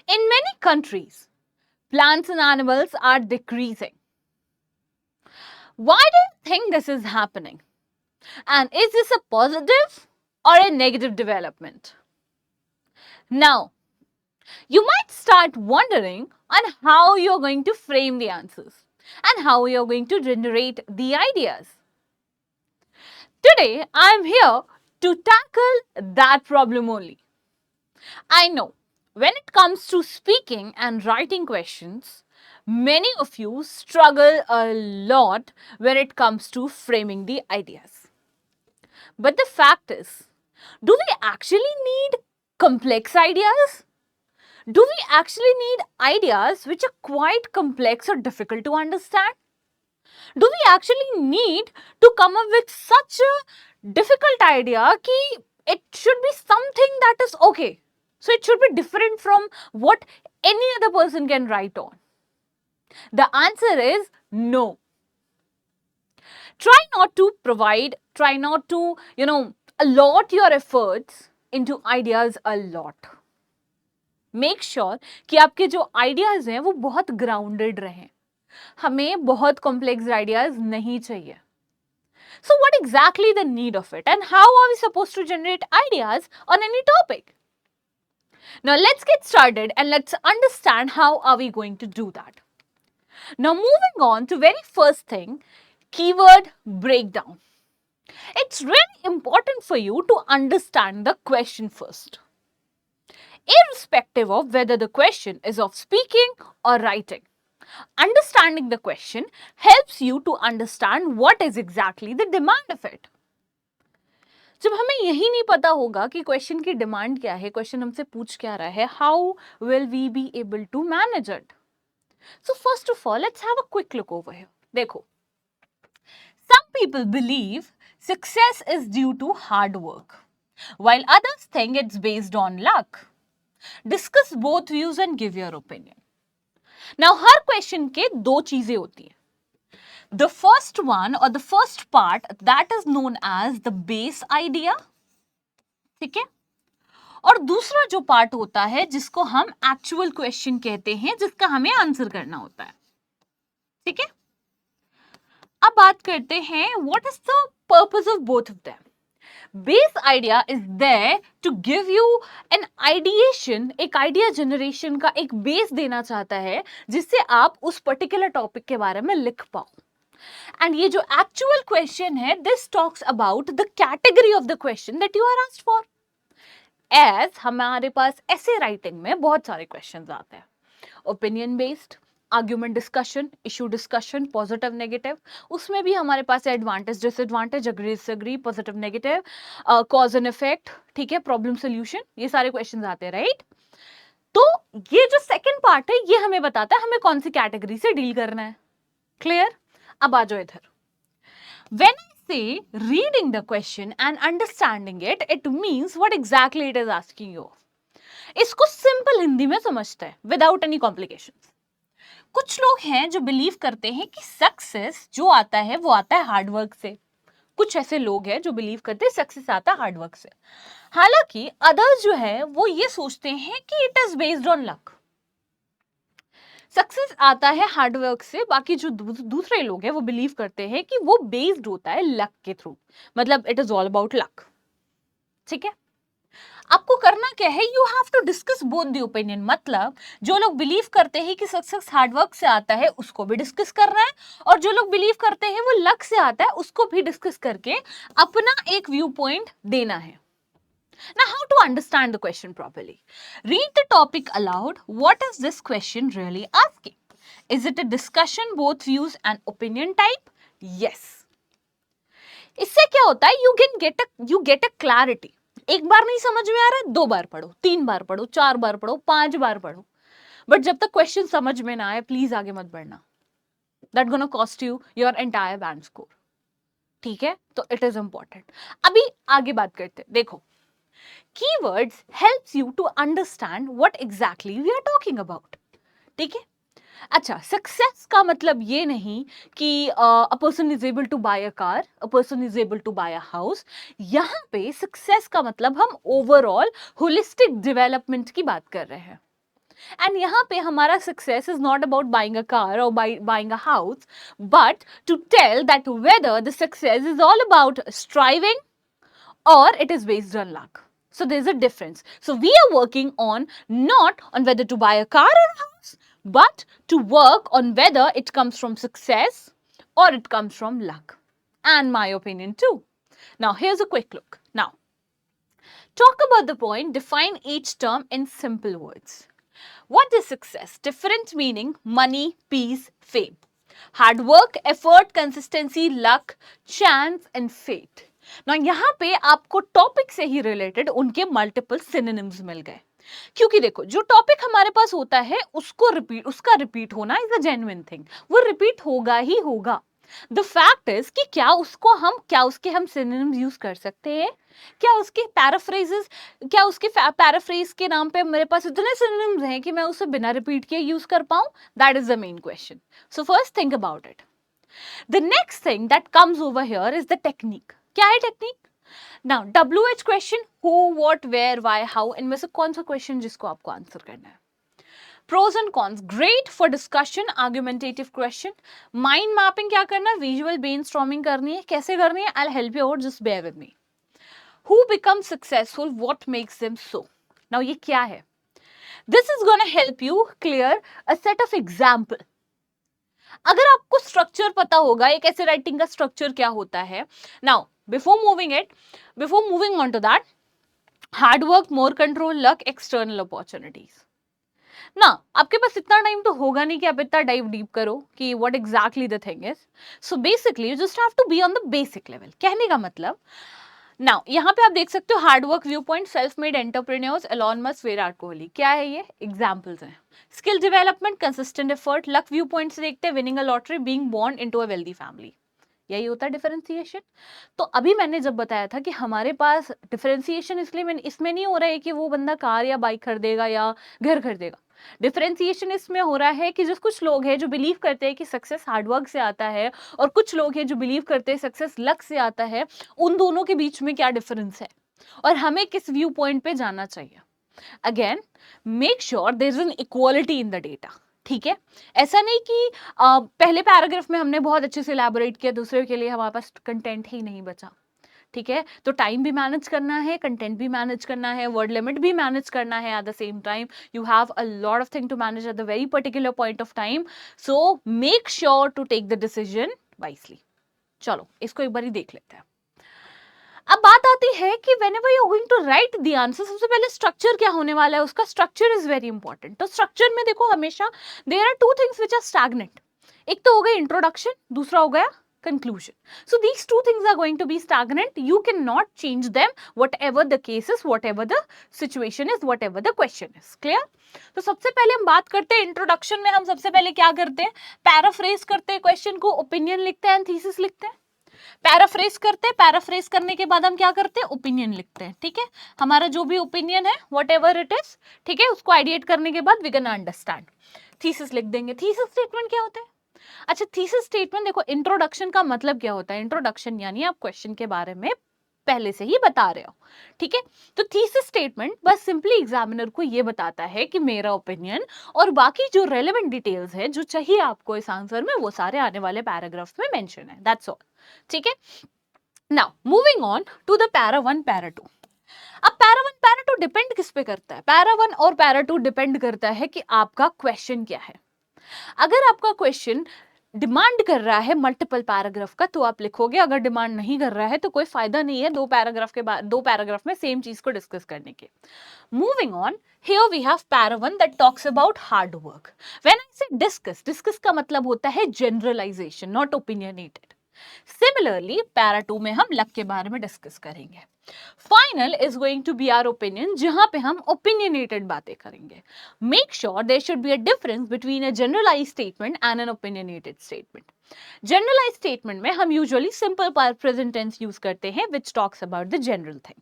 In many countries, plants and animals are decreasing. Why do you think this is happening? And is this a positive or a negative development? Now, you might start wondering on how you're going to frame the answers and how you're going to generate the ideas. Today, I'm here to tackle that problem only. I know when it comes to speaking and writing questions, many of you struggle a lot when it comes to framing the ideas. But the fact is, do we actually need complex ideas? Do we actually need ideas which are quite complex or difficult to understand? Do we actually need to come up with such a difficult idea कि it should be something that is okay? So it should be different from what any other person can write on. The answer is no. Try not to, allot your efforts into ideas a lot. Make sure कि आपके जो ideas हैं वो बहुत grounded रहें. हमें बहुत complex ideas नहीं चाहिए. So what exactly the need of it and how are we supposed to generate ideas on any topic? Now let's get started and let's understand how are we going to do that. Now moving on to very first thing, keyword breakdown. It's really important for you to understand the question first. Irrespective of whether the question is of speaking or writing. Understanding the question helps you to understand what is exactly the demand of it. जब हमें यही नहीं पता होगा कि question की demand क्या है, क्वेश्चन हमसे पूछ क्या रहा है, how will we be able to manage it? So first of all let's have a quick look over here. देखो, some people believe success is due to hard work, while others think it's based on luck. Discuss both views and give your opinion. Now, her question के दो चीजें होती हैं. The first one or the first part that is known as the base idea, ठीक है? और दूसरा जो पार्ट होता है जिसको हम एक्चुअल क्वेश्चन कहते हैं, जिसका हमें आंसर करना होता है. ठीक है? अब बात करते हैं what is the purpose of both of them. Base idea is there to give you an ideation, एक आइडिया जनरेशन का एक बेस देना चाहता है जिससे आप उस पर्टिकुलर टॉपिक के बारे में लिख पाओ. एंड ये जो एक्चुअल क्वेश्चन है, this talks about the category of the question that you are asked for. As हमारे पास ऐसे राइटिंग में बहुत सारे क्वेश्चंस आते हैं. Opinion based, argument discussion, issue discussion, positive negative, उसमें भी हमारे पास advantage disadvantage, agree disagree, positive negative, cause and effect, ठीक है, प्रॉब्लम सोल्यूशन, ये सारे क्वेश्चंस आते हैं, राइट? तो ये जो सेकंड पार्ट है ये हमें बताता है हमें कौन सी कैटेगरी से डील करना है. क्लियर? अब आ जाओ इधर. When I say reading the question and understanding it, it means what exactly it is asking you. इसको सिंपल हिंदी में समझते हैं विदाउट एनी कॉम्प्लिकेशंस. कुछ लोग हैं जो बिलीव करते हैं कि सक्सेस जो आता है वो आता है हार्डवर्क से. कुछ ऐसे लोग हैं जो बिलीव करते हैं सक्सेस आता है हार्डवर्क से. हालांकि अदर्स जो है वो ये सोचते हैं कि it is based on luck. Success आता है हार्डवर्क से, बाकी जो दूसरे लोग हैं वो बिलीव करते हैं कि वो बेस्ड होता है लक के थ्रू, मतलब it is all about luck. ठीक है? आपको करना क्या है, you have to discuss both the opinion. मतलब जो लोग बिलीव करते हैं कि सक्सेस हार्डवर्क से आता है उसको भी डिस्कस करना है, और जो लोग बिलीव करते हैं वो लक से आता है उसको भी डिस्कस करके अपना एक व्यू पॉइंट देना है. Now, how to understand the question properly? Read the topic aloud. What is this question really asking? Is it a discussion, both views and opinion type? Yes. इससे क्या होता है, you get a clarity. एक बार नहीं समझ में आ रहा है, 2 बार पढ़ो, 3 बार पढ़ो, 4 बार पढ़ो, 5 बार पढ़ो, बट जब तक क्वेश्चन समझ में ना आए प्लीज आगे मत बढ़ना. That gonna cost you your entire band score. ठीक है? तो इट इज इंपॉर्टेंट. अभी आगे बात करते हैं. देखो, keywords helps you to understand what exactly we are talking about. ठीक है? अच्छा, सक्सेस का मतलब ये नहीं कि a person is able to buy a car, a person is able to buy a house. यहाँ पे सक्सेस का मतलब हम ओवरऑल होलिस्टिक डेवलपमेंट की बात कर रहे हैं. एंड यहाँ पे हमारा success is not about buying a car और buying a house, but to tell that whether the success is all about striving or it is based on luck. So there's a difference. So we are working on not on whether to buy a car or a house, but to work on whether it comes from success or it comes from luck. And my opinion too. Now here's a quick look. Now talk about the point, define each term in simple words. What is success? Different meaning: money, peace, fame. Hard work, effort, consistency, luck, chance and fate. ना यहाँ पे आपको topic से ही related उनके multiple synonyms मिल गए, क्योंकि देखो जो टॉपिक हमारे पास होता है उसका रिपीट होना इज अ जेन्युइन थिंग, वो रिपीट होगा ही होगा। द फैक्ट इज कि क्या उसके हम सिनोनिम्स यूज कर सकते हैं, क्या उसके पैराफ्रेज के नाम पे मेरे पास इतने सिनोनिम्स हैं कि मैं उसे बिना रिपीट किए यूज कर पाऊं? That is the main question. So first think about it. The next thing that comes over here is the technique. क्या है technique? Now WH question, who, what, where, why, how, इनमें से कौन सा question जिसको आपको आंसर करना है? Pros and cons, great for discussion, argumentative question. Mind mapping क्या करना है? विजुअल ब्रेनस्टॉर्मिंग करनी है। कैसे करनी है? I will help you out, just bear with me. Who become successful, what makes them so. Now ये क्या है? This is gonna help you clear a set of example. अगर आपको स्ट्रक्चर पता होगा एक ऐसे राइटिंग का स्ट्रक्चर क्या होता है। Now before moving on to that, hard work, more control, luck, external opportunities. ना आपके पास इतना टाइम तो होगा नहीं कि आप इतना डाइव डीप करो कि what exactly the thing is. So basically you just have to be on the basic level. कहने का मतलब, नाउ यहाँ पे आप देख सकते हो hard work view point, self made entrepreneurs, Elon Musk, Virat Kohli. क्या है ये? एग्जाम्पल्स हैं। Skill development, consistent effort, luck view point से देखते हैं winning a lottery, being born into a wealthy family. यही होता है डिफरेंशिएशन। तो अभी मैंने जब बताया था कि हमारे पास डिफरेंशिएशन इसमें नहीं हो रहा है कि वो बंदा कार या बाइक खरीदेगा या घर खरीदेगा। डिफरेंशिएशन इसमें हो रहा है कि जो कुछ लोग हैं जो बिलीव करते हैं कि सक्सेस हार्डवर्क से आता है, और कुछ लोग हैं जो बिलीव करते हैं सक्सेस लक से आता है, उन दोनों के बीच में क्या डिफरेंस है और हमें किस व्यू पॉइंट पे जाना चाहिए। Again, make sure there is an equality in the data. ठीक है, ऐसा नहीं कि पहले पैराग्राफ में हमने बहुत अच्छे से इलैबोरेट किया, दूसरे के लिए हमारे पास कंटेंट ही नहीं बचा। ठीक है, तो टाइम भी मैनेज करना है, कंटेंट भी मैनेज करना है, वर्ड लिमिट भी मैनेज करना है। At the same time you have a lot of thing to manage at the very particular point of time, so make sure to take the decision wisely. चलो इसको एक बार ही देख लेते हैं। अब बात आती है कि whenever you're going to write the answer, सबसे पहले स्ट्रक्चर क्या होने वाला है उसका। Structure is very important. तो स्ट्रक्चर में देखो हमेशा there are two things which are stagnant. एक तो हो गया इंट्रोडक्शन, दूसरा हो गया conclusion. So these two things are going to be stagnant. You cannot change them, whatever the case is, whatever the situation is, whatever the question is. Clear? तो सबसे पहले हम बात करते हैं इंट्रोडक्शन में। हम सबसे पहले क्या करते हैं? पैराफ्रेज करते हैं क्वेश्चन को, ओपिनियन लिखते हैं, थीसिस लिखते हैं। पैराफ्रेज करते हैं, पैराफ्रेज करने के बाद हम क्या करते हैं? ओपिनियन लिखते हैं। ठीक है, हमारा जो भी ओपिनियन है वट एवर इट इज, ठीक है, उसको आइडिएट करने के बाद वी कैन अंडरस्टैंड, थीसिस लिख देंगे। थीसिस स्टेटमेंट क्या होता है? अच्छा, थीसिस स्टेटमेंट देखो, इंट्रोडक्शन का मतलब क्या होता है? इंट्रोडक्शन यानी आप क्वेश्चन के बारे में पहले से ही बता रहे हो। ठीक है, तो थीसिस स्टेटमेंट बस सिंपली एग्जामिनर को ये बताता है कि मेरा ओपिनियन और बाकी जो रेलेवेंट डिटेल्स है जो चाहिए आपको इस आंसर में, वो सारे आने वाले पैराग्राफ्स में मेंशन है। That's all. ठीक है, now moving on to the para 1 para 2। अब पैरा 1 पैरा 2 डिपेंड किस पे करता है? पैरा 1 और पैरा 2 डिपेंड करता है कि आपका क्वेश्चन क्या है। अगर आपका क्वेश्चन डिमांड कर रहा है मल्टीपल पैराग्राफ का तो आप लिखोगे, अगर डिमांड नहीं कर रहा है तो कोई फायदा नहीं है दो पैराग्राफ में सेम चीज को डिस्कस करने के। Moving on, here we have para 1 that talks about hard work. When I say discuss का मतलब होता है generalisation, not opinionated. Similarly para 2 में हम लक के बारे में डिस्कस करेंगे। Final is going to be our opinion, जहां पे हम ओपिनियनेटेड बातें करेंगे। Make sure there should be a difference between a generalised statement and an opinionated statement. Generalised statement में हम usually simple present tense use करते हैं which talks about the general thing,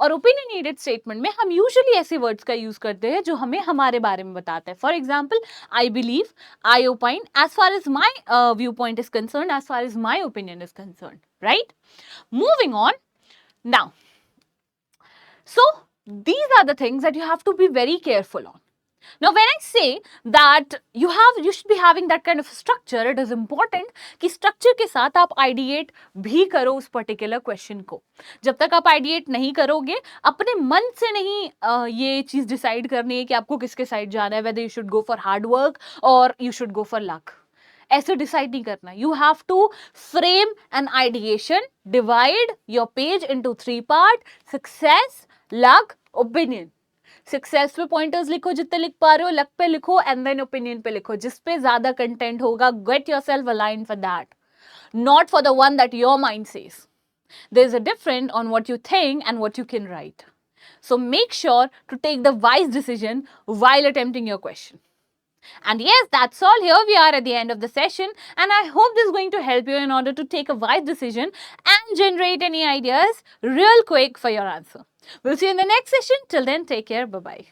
और ओपिनियनेटेड स्टेटमेंट में हम usually ऐसे words का use करते हैं जो हमें हमारे बारे में बताते हैं। For example, I believe, I opine, as far as my view point is concern, as far as my opinion is concern, right? Moving on now, so these are the things that you have to be very careful on. Now, when I say that you should be having that kind of structure, it is important कि structure के साथ आप ideate भी करो उस particular question को. जब तक आप ideate नहीं करोगे, अपने मन से नहीं ये चीज decide करनी है कि आपको किसके side जाना है, whether you should go for hard work or you should go for luck. ऐसे डिसाइड नहीं करना. You have to frame an ideation, divide your page into 3 part: success, luck, opinion. Success पे पॉइंटर्स लिखो जितने लिख पा रहे हो, लक पे लिखो, एंड देन ओपिनियन पे लिखो. जिस पे ज्यादा कंटेंट होगा, get yourself aligned for that, not for the one that your mind says. There's a difference on what you think and what you can write. So make sure to take the wise decision while attempting your question. And yes, that's all. Here we are at the end of the session, and I hope this is going to help you in order to take a wise decision and generate any ideas real quick for your answer. We'll see you in the next session. Till then, take care. Bye-bye.